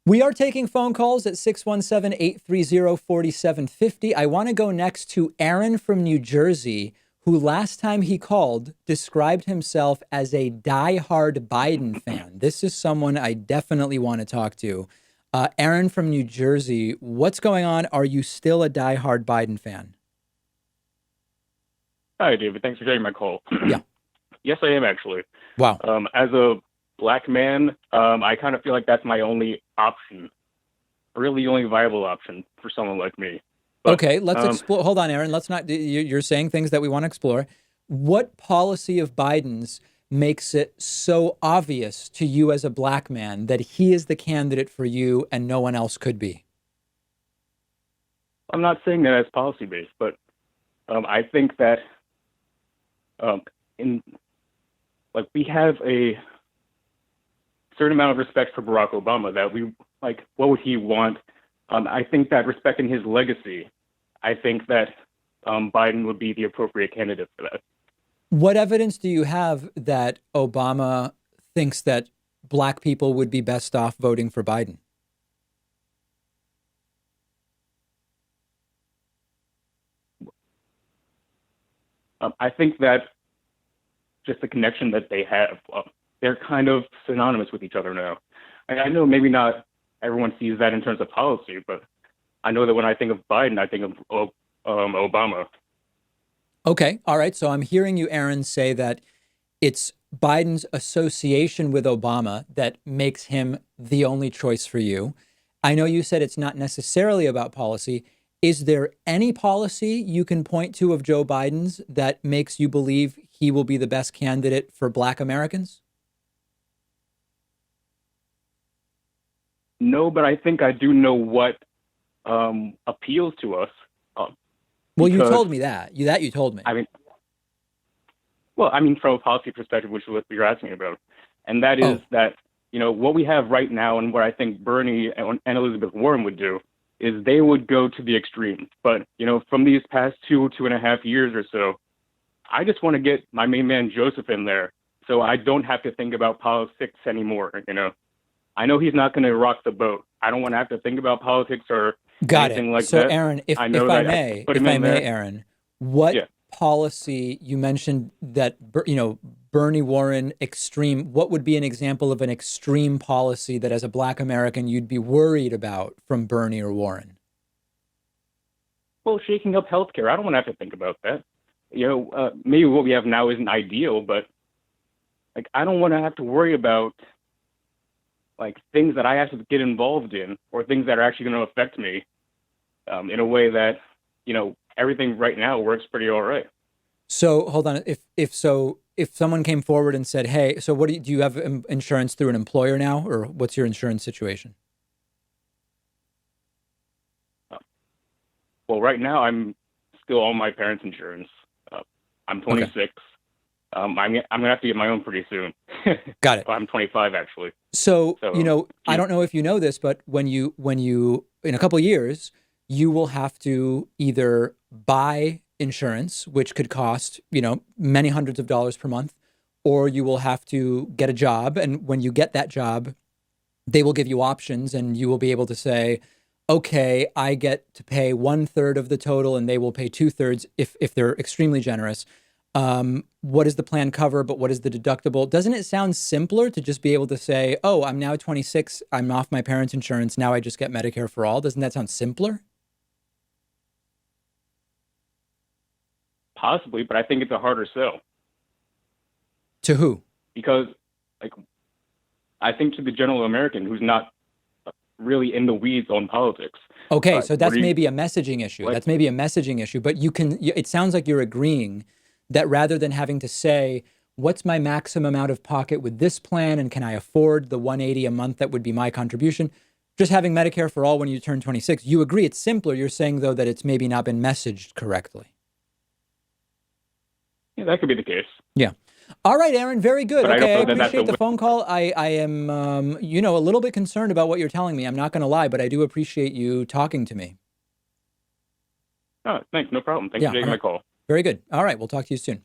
We are taking phone calls at 617-830-4750. I want to go next to Aaron from New Jersey, who last time he called described himself as a diehard Biden fan. This is someone I definitely want to talk to. Aaron from New Jersey, what's going on? Are you still a diehard Biden fan? Hi, David. Thanks for taking my call. Yeah. Yes, I am actually. Wow. As a black man, I kind of feel like that's my only option, really only viable option for someone like me. But Okay, let's um, explore. Hold on, Aaron. Let's not. You're saying things that we want to explore. What policy of Biden's makes it so obvious to you as a black man that he is the candidate for you and no one else could be? I'm not saying that as policy based, but I think that um, in like we have a certain amount of respect for Barack Obama that we like. What would he want? I think that respecting his legacy, I think that Biden would be the appropriate candidate for that. What evidence do you have that Obama thinks that black people would be best off voting for Biden? I think that just the connection that they have, they're kind of synonymous with each other now. I know maybe not everyone sees that in terms of policy, but I know that when I think of Biden, I think of Obama. Okay, all right. So I'm hearing you, Aaron, say that it's Biden's association with Obama that makes him the only choice for you. I know you said it's not necessarily about policy. Is there any policy you can point to of Joe Biden's that makes you believe he will be the best candidate for Black Americans? No, but I think I do know what appeals to us Well, you because told me that. You told me. I mean, well, I mean, from a policy perspective, which is what you're asking about, and that is Oh, that what we have right now, and what I think Bernie and Elizabeth Warren would do, is they would go to the extreme. But from these past 2.5 years or so, I just want to get my main man Joseph in there, so I don't have to think about politics anymore. I know he's not going to rock the boat. I don't want to have to think about politics or got it. anything like So, that. Aaron, I know that I can put him if I in may, there. Aaron, what Yeah. policy you mentioned that Bernie Warren extreme? What would be an example of an extreme policy that, as a Black American, you'd be worried about from Bernie or Warren? Well, shaking up healthcare, I don't want to have to think about that. Maybe what we have now isn't ideal, but like I don't want to have to worry about like things that I have to get involved in or things that are actually going to affect me in a way that everything right now works pretty all right. So, hold on. If someone came forward and said, "Hey, so what do you have insurance through an employer now, or what's your insurance situation?" Uh, well, right now I'm still on my parents' insurance. Uh, I'm Okay, 26. I'm gonna have to get my own pretty soon. got it. I'm 25 actually. So, So I yeah. don't know if you know this, but when you in a couple of years, you will have to either buy insurance, which could cost, many hundreds of dollars per month, or you will have to get a job. And when you get that job, they will give you options and you will be able to say, okay, I get to pay one third of the total and they will pay two thirds if they're extremely generous. What does the plan cover, but what is the deductible? Doesn't it sound simpler to just be able to say, oh, I'm now 26, I'm off my parents' insurance, now I just get Medicare for all? Doesn't that sound simpler? Possibly, but I think it's a harder sell To who? because like I think to the general American who's not really in the weeds on politics. Okay, so What that's do you maybe a messaging issue. like? That's maybe a messaging issue, but it sounds like you're agreeing that rather than having to say, what's my maximum out of pocket with this plan and can I afford the 180 a month that would be my contribution? Just having Medicare for all when you turn 26, you agree it's simpler. You're saying, though, that it's maybe not been messaged correctly. Yeah, that could be the case. Yeah. All right, Aaron, very good. But I don't Okay, I know that that's a appreciate the phone call. I am, a little bit concerned about what you're telling me. I'm not going to lie, but I do appreciate you talking to me. Oh, thanks. No problem. Thanks Yeah, for all taking my right. call. Very good. All right, we'll talk to you soon.